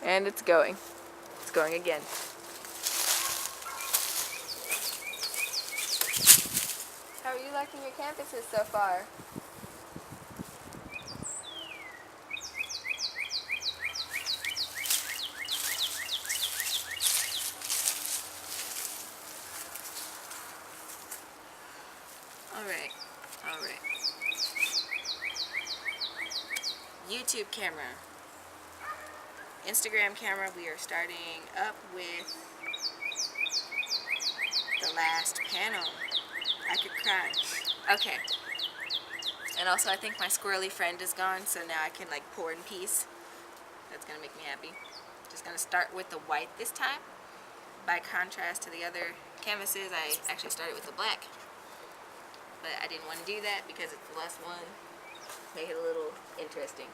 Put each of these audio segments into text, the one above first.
And it's going. It's going again. How are you liking your canvases so far? Alright, alright. YouTube camera. Instagram camera, we are starting up with the last panel. I could cry. Okay. And also I think my squirrely friend is gone, so now I can like pour in peace. That's gonna make me happy. Just gonna start with the white this time. By contrast to the other canvases, I actually started with the black. But I didn't want to do that because it's the last one. Make it a little interesting.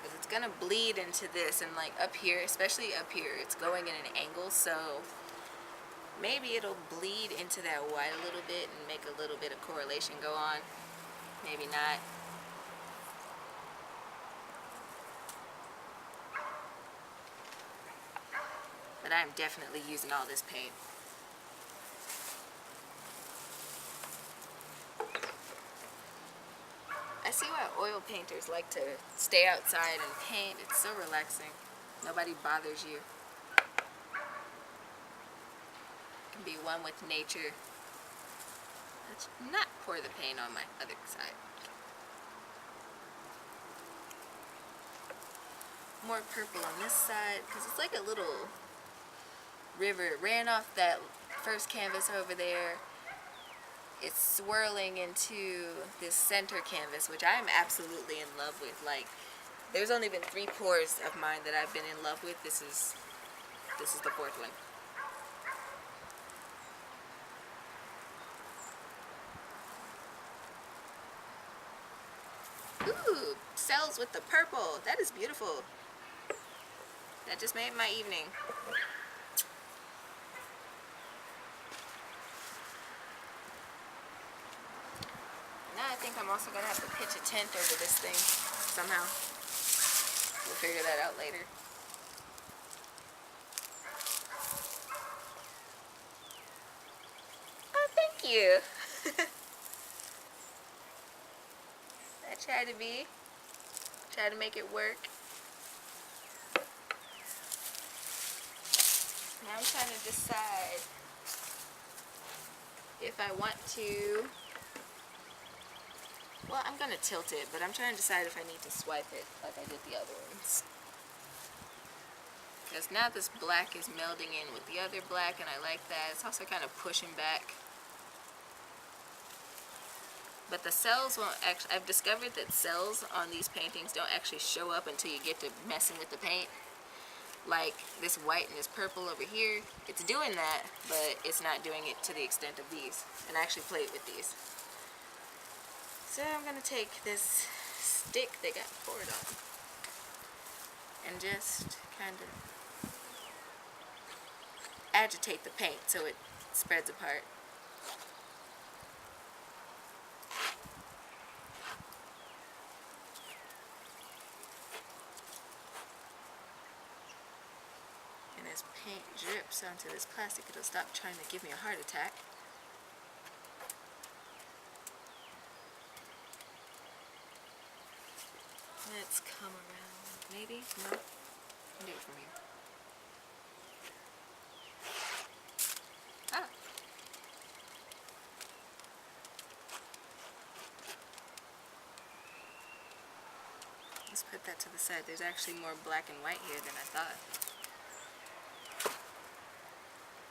Because it's gonna bleed into this, and like up here, especially up here, it's going in an angle, so maybe it'll bleed into that white a little bit and make a little bit of correlation go on. Maybe not. But I'm definitely using all this paint. I see why oil painters like to stay outside and paint. It's so relaxing. Nobody bothers you. You can be one with nature. Let's not pour the paint on my other side. More purple on this side because it's like a little river. It ran off that first canvas over there. It's swirling into this center canvas, which I'm absolutely in love with. Like, there's only been 3 pours of mine that I've been in love with. This is the 4th one. Ooh, cells with the purple. That is beautiful. That just made my evening. Now I think I'm also going to have to pitch a tent over this thing somehow. We'll figure that out later. Oh, thank you. I try to make it work. Now I'm trying to decide if I want to, well, I'm going to tilt it, but I'm trying to decide if I need to swipe it like I did the other ones. Because now this black is melding in with the other black, and I like that. It's also kind of pushing back. But the cells won't actually, I've discovered that cells on these paintings don't actually show up until you get to messing with the paint. Like this white and this purple over here, it's doing that, but it's not doing it to the extent of these. And I actually played with these. So I'm going to take this stick that got poured on and just kind of agitate the paint so it spreads apart. And as paint drips onto this plastic, it'll stop trying to give me a heart attack. Let's come around, maybe? No? I'll do it from here. Ah! Let's put that to the side. There's actually more black and white here than I thought.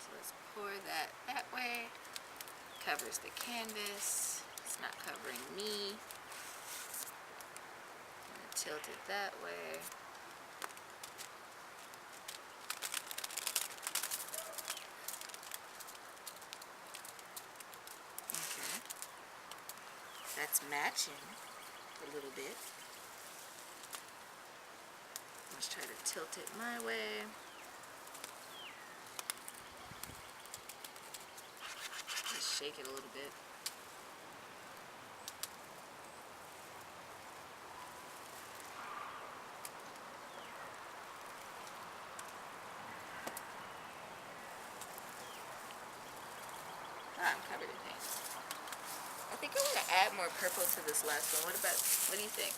So let's pour that way. Covers the canvas. It's not covering me. Tilt it that way. Okay. That's matching a little bit. Let's try to tilt it my way. Just shake it a little bit. I'm covered in paint. I think I want to add more purple to this last one. What do you think?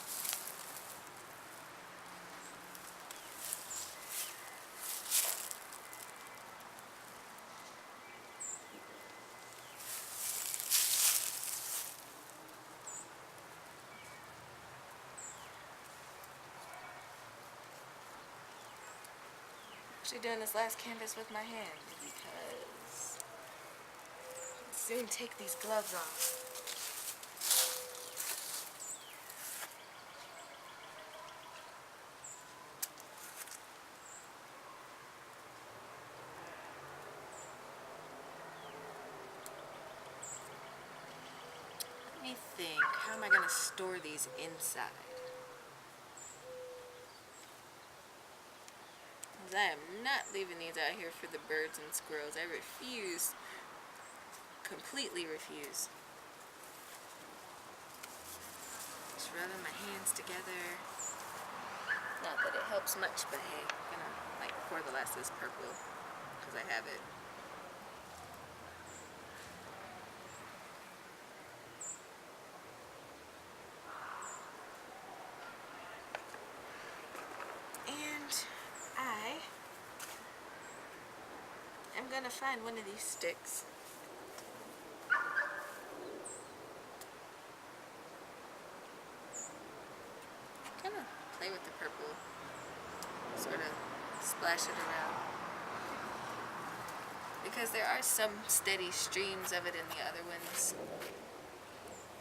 Actually doing this last canvas with my hand because I'll soon take these gloves off. Let me think, how am I going to store these inside? Because I am not leaving these out here for the birds and squirrels. I refuse, completely refuse. Just rubbing my hands together. Not that it helps much, but hey, I'm gonna like pour the last of this purple because I have it. And I am gonna find one of these sticks. Kind of play with the purple, sort of splash it around. Because there are some steady streams of it in the other ones.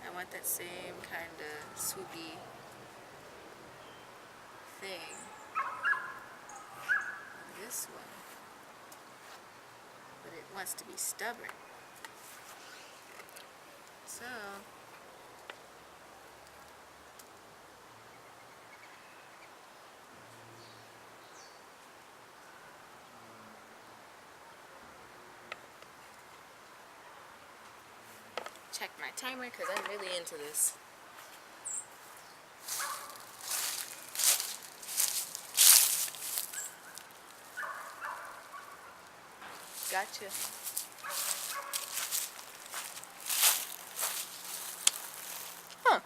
I want that same kind of swoopy thing on this one. But it wants to be stubborn. So check my timer because I'm really into this. Gotcha. Huh.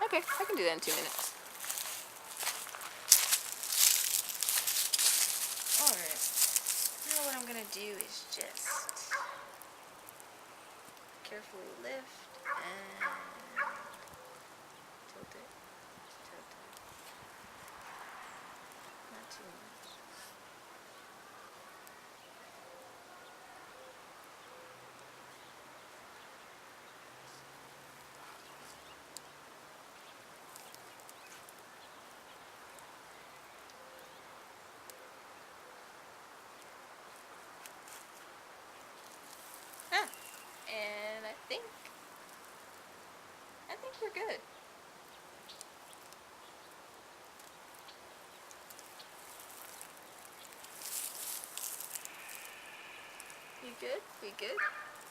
Okay, I can do that in 2 minutes. Alright. Now what I'm gonna do is just carefully lift and tilt it. Tilt it. Not too much. Ah, and I think we're good. You good? We good?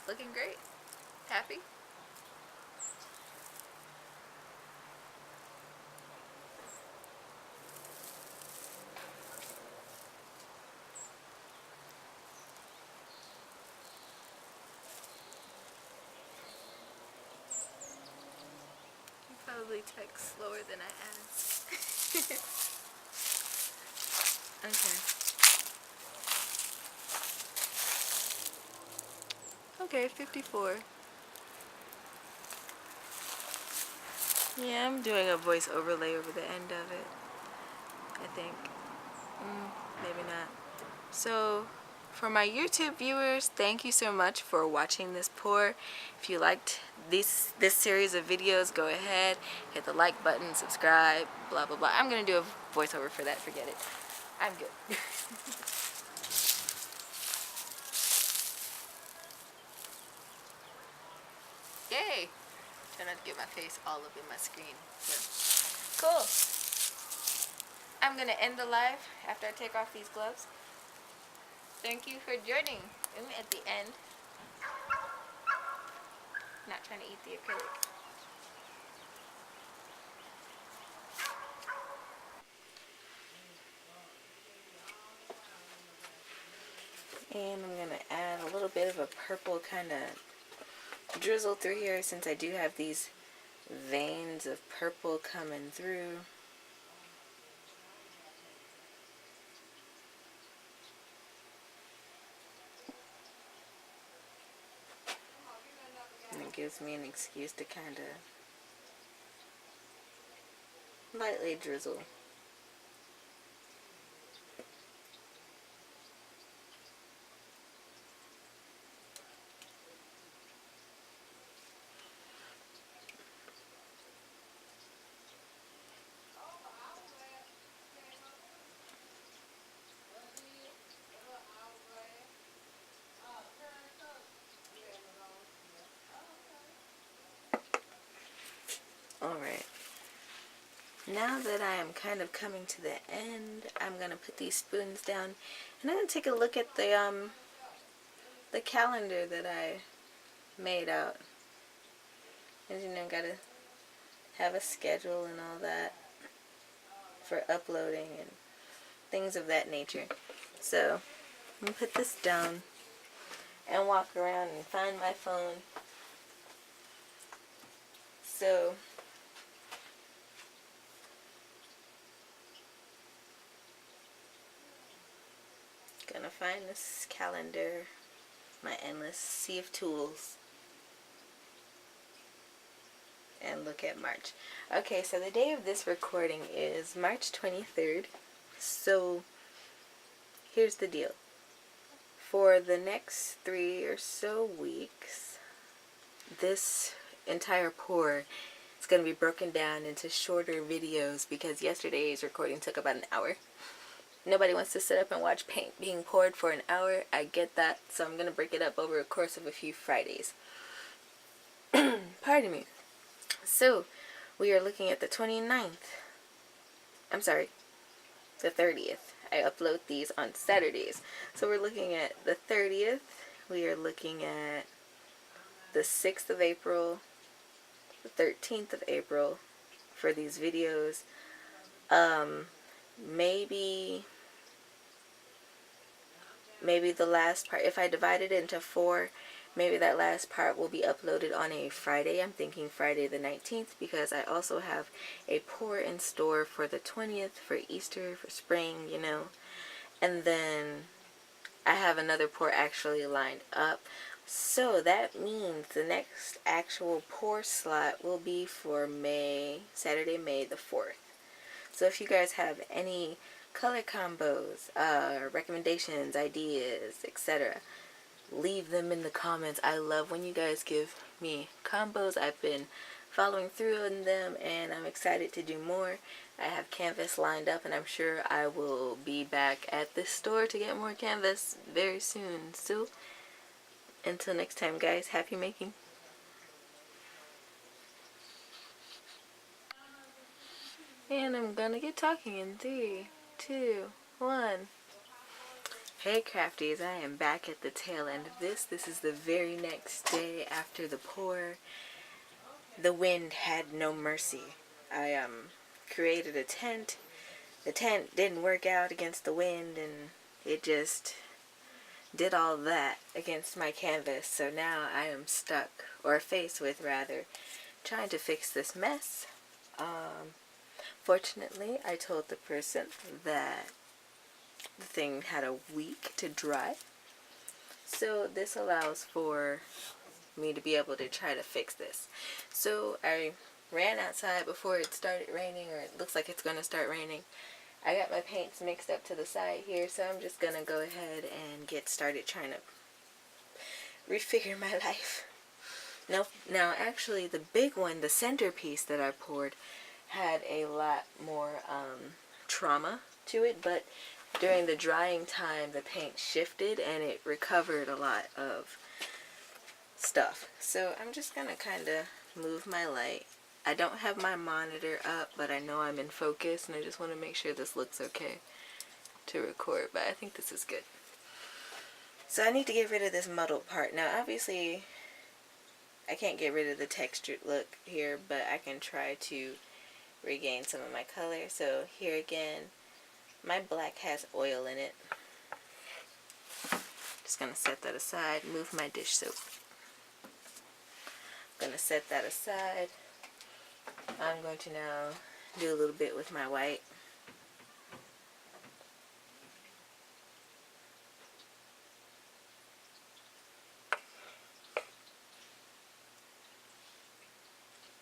Looking great? Happy? You probably text slower than I asked. Okay. Okay, 54. Yeah, I'm doing a voice overlay over the end of it, I think. Maybe not. So, for my YouTube viewers, thank you so much for watching this pour. If you liked this series of videos, go ahead, hit the like button, subscribe, blah, blah, blah. I'm going to do a voiceover for that. Forget it. I'm good. Yay! Try not to get my face all up in my screen. So, cool. I'm going to end the live after I take off these gloves. Thank you for joining me at the end. Not trying to eat the acrylic. And I'm going to add a little bit of a purple kind of drizzle through here since I do have these veins of purple coming through. And it gives me an excuse to kind of lightly drizzle. Alright, now that I am kind of coming to the end, I'm going to put these spoons down and I'm going to take a look at the calendar that I made out. As you know, got to have a schedule and all that for uploading and things of that nature. So, I'm going to put this down and walk around and find my phone. So, gonna find this calendar, my endless sea of tools, and look at March. Okay, so the day of this recording is March 23rd. So here's the deal. For the next 3 or so weeks, this entire pour is going to be broken down into shorter videos because yesterday's recording took about an hour. Nobody wants to sit up and watch paint being poured for an hour. I get that, so I'm going to break it up over a course of a few Fridays. Pardon me. So, we are looking at the 29th. I'm sorry, the 30th. I upload these on Saturdays. So we're looking at the 30th. We are looking at the 6th of April, the 13th of April for these videos. Maybe the last part, if I divide it into 4, maybe that last part will be uploaded on a Friday. I'm thinking Friday the 19th because I also have a pour in store for the 20th, for Easter, for spring, you know. And then I have another pour actually lined up. So that means the next actual pour slot will be for Saturday, May the 4th. So if you guys have any color combos, recommendations, ideas, etc., leave them in the comments. I love when you guys give me combos. I've been following through on them and I'm excited to do more. I have canvas lined up and I'm sure I will be back at this store to get more canvas very soon. So until next time, guys, happy making. And I'm gonna get talking in 3, 2, 1. Hey crafties, I am back at the tail end of this. This is the very next day after the pour. The wind had no mercy. I created a tent. The tent didn't work out against the wind and it just did all that against my canvas. So now I am stuck, or faced with rather, trying to fix this mess. Fortunately, I told the person that the thing had a week to dry. So this allows for me to be able to try to fix this. So I ran outside before it started raining, or it looks like it's going to start raining. I got my paints mixed up to the side here, so I'm just going to go ahead and get started trying to refigure my life. Now actually the big one, the centerpiece that I poured, had a lot more trauma to it, but during the drying time the paint shifted and it recovered a lot of stuff. So I'm just gonna kind of move my light. I don't have my monitor up, but I know I'm in focus and I just want to make sure this looks okay to record, but I think this is good. So I need to get rid of this muddled part. Now obviously I can't get rid of the textured look here, but I can try to regain some of my color. So here again, my black has oil in it. Just gonna set that aside, move my dish soap. going to set that aside. I'm going to now do a little bit with my white.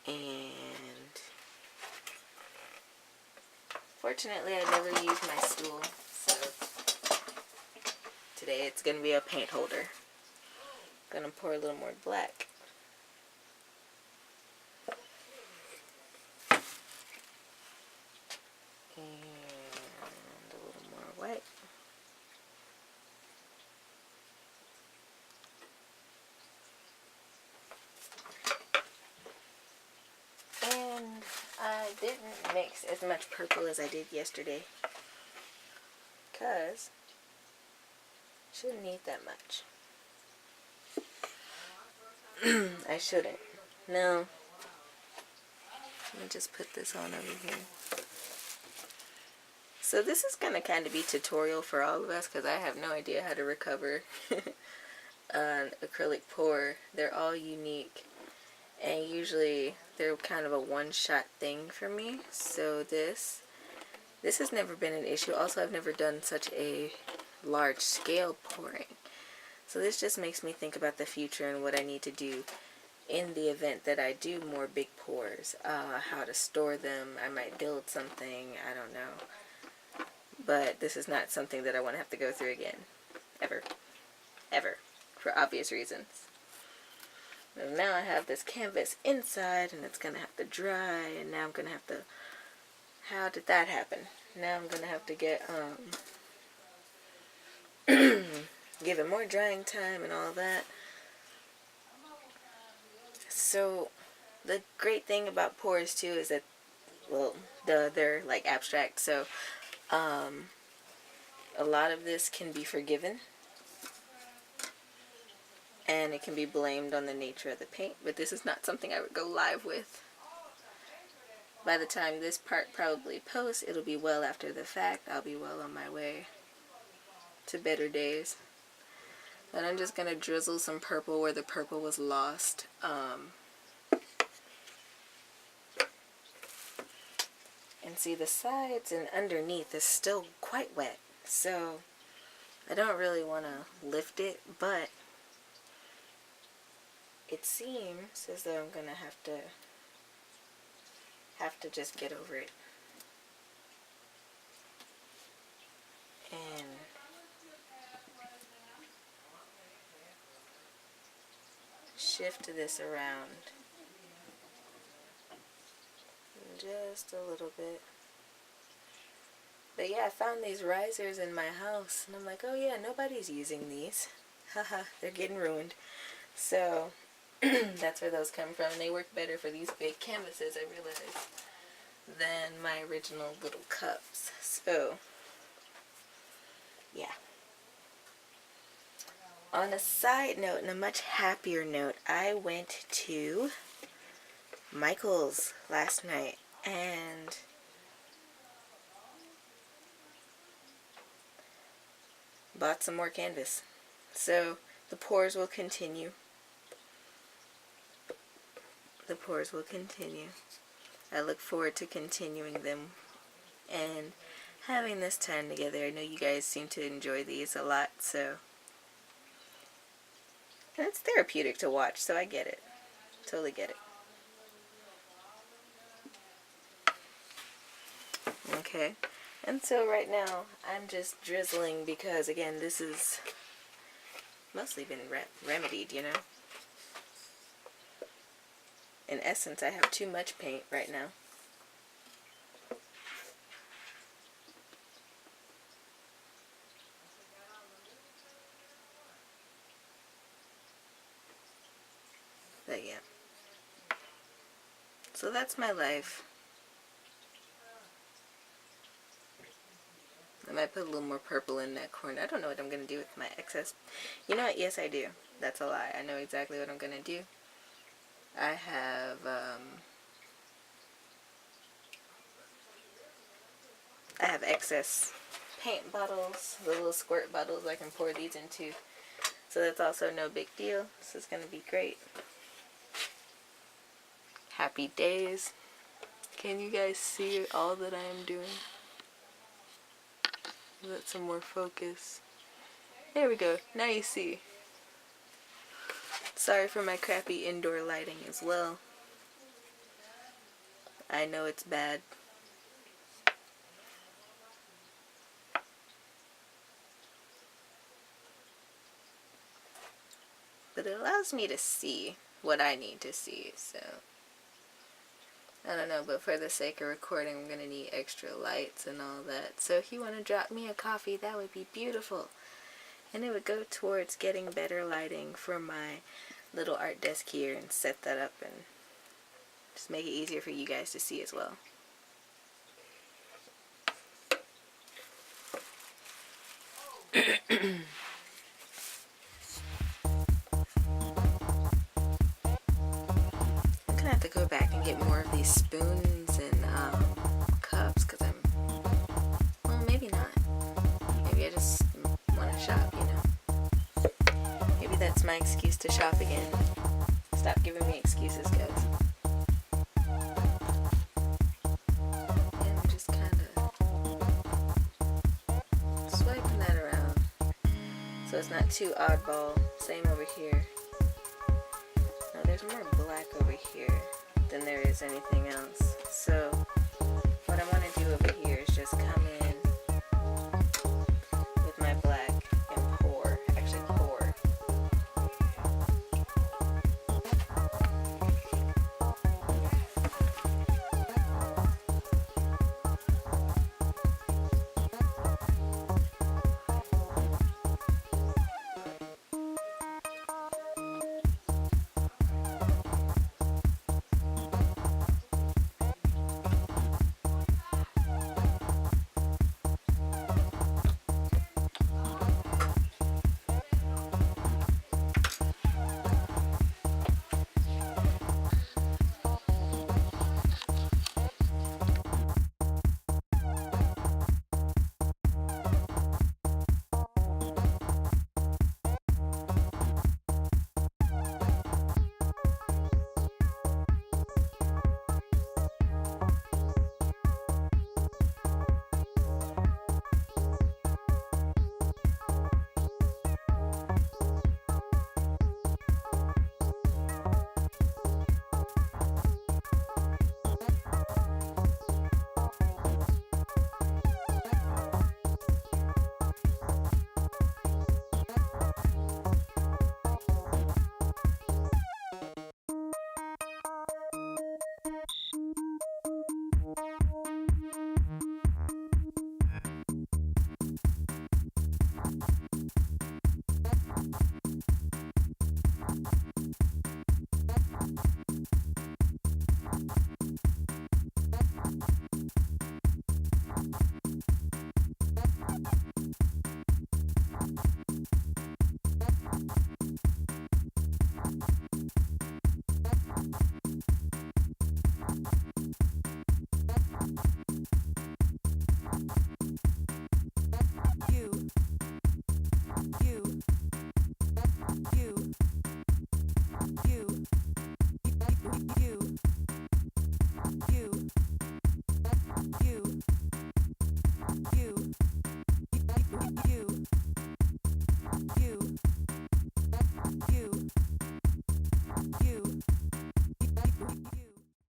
And fortunately I never use my stool, so today it's going to be a paint holder. I'm going to pour a little more black. And a little more white. And I didn't mix as much purple as I did yesterday, because shouldn't need that much. I shouldn't. No. Let me just put this on over here. So this is going to kind of be tutorial for all of us, because I have no idea how to recover an acrylic pour. They're all unique, and usually they're kind of a one-shot thing for me. So this has never been an issue. Also, I've never done such a large scale pouring. So this just makes me think about the future and what I need to do in the event that I do more big pours. How to store them. I might build something. I don't know. But this is not something that I want to have to go through again. Ever. Ever. For obvious reasons. And now I have this canvas inside, and it's going to have to dry, and now I'm going to have to... How did that happen? Now I'm going to have to get, give it more drying time and all that. So, the great thing about pours, too, is that, well, they're, like, abstract, so, a lot of this can be forgiven. And it can be blamed on the nature of the paint, but this is not something I would go live with. By the time this part probably posts, it'll be well after the fact. I'll be well on my way to better days. And I'm just going to drizzle some purple where the purple was lost. And see, the sides and underneath is still quite wet. So I don't really want to lift it, but it seems as though I'm going to have to just get over it. And shift this around just a little bit. But yeah, I found these risers in my house, and I'm like, oh yeah, nobody's using these. Haha, they're getting ruined. So that's where those come from, and they work better for these big canvases, I realize, than my original little cups. So yeah. On a side note, and a much happier note, I went to Michael's last night and bought some more canvas. So the pours will continue. The pours will continue. I look forward to continuing them and having this time together. I know you guys seem to enjoy these a lot, so... And it's therapeutic to watch, so I get it. Totally get it. Okay. And so right now, I'm just drizzling because, again, this is mostly been remedied, you know. In essence, I have too much paint right now. But yeah. So that's my life. I might put a little more purple in that corner. I don't know what I'm going to do with my excess. You know what? Yes, I do. That's a lie. I know exactly what I'm going to do. I have excess paint bottles, the little squirt bottles I can pour these into. So that's also no big deal. This is going to be great. Happy days. Can you guys see all that I am doing? Let some more focus. There we go. Now you see. Sorry for my crappy indoor lighting as well. I know it's bad. But it allows me to see what I need to see, so I don't know, but for the sake of recording, I'm going to need extra lights and all that. So if you want to drop me a coffee, that would be beautiful. And it would go towards getting better lighting for my little art desk here and set that up and just make it easier for you guys to see as well. I'm gonna have to go back and get more of these spoons and cups because well, maybe not. Maybe I just want to shop, you know. Maybe that's my excuse to shop again. Stop giving me excuses, guys. And I'm just kind of swiping that around so it's not too oddball. Same over here. No, there's more black over here than there is anything else. So what I want to do over here is just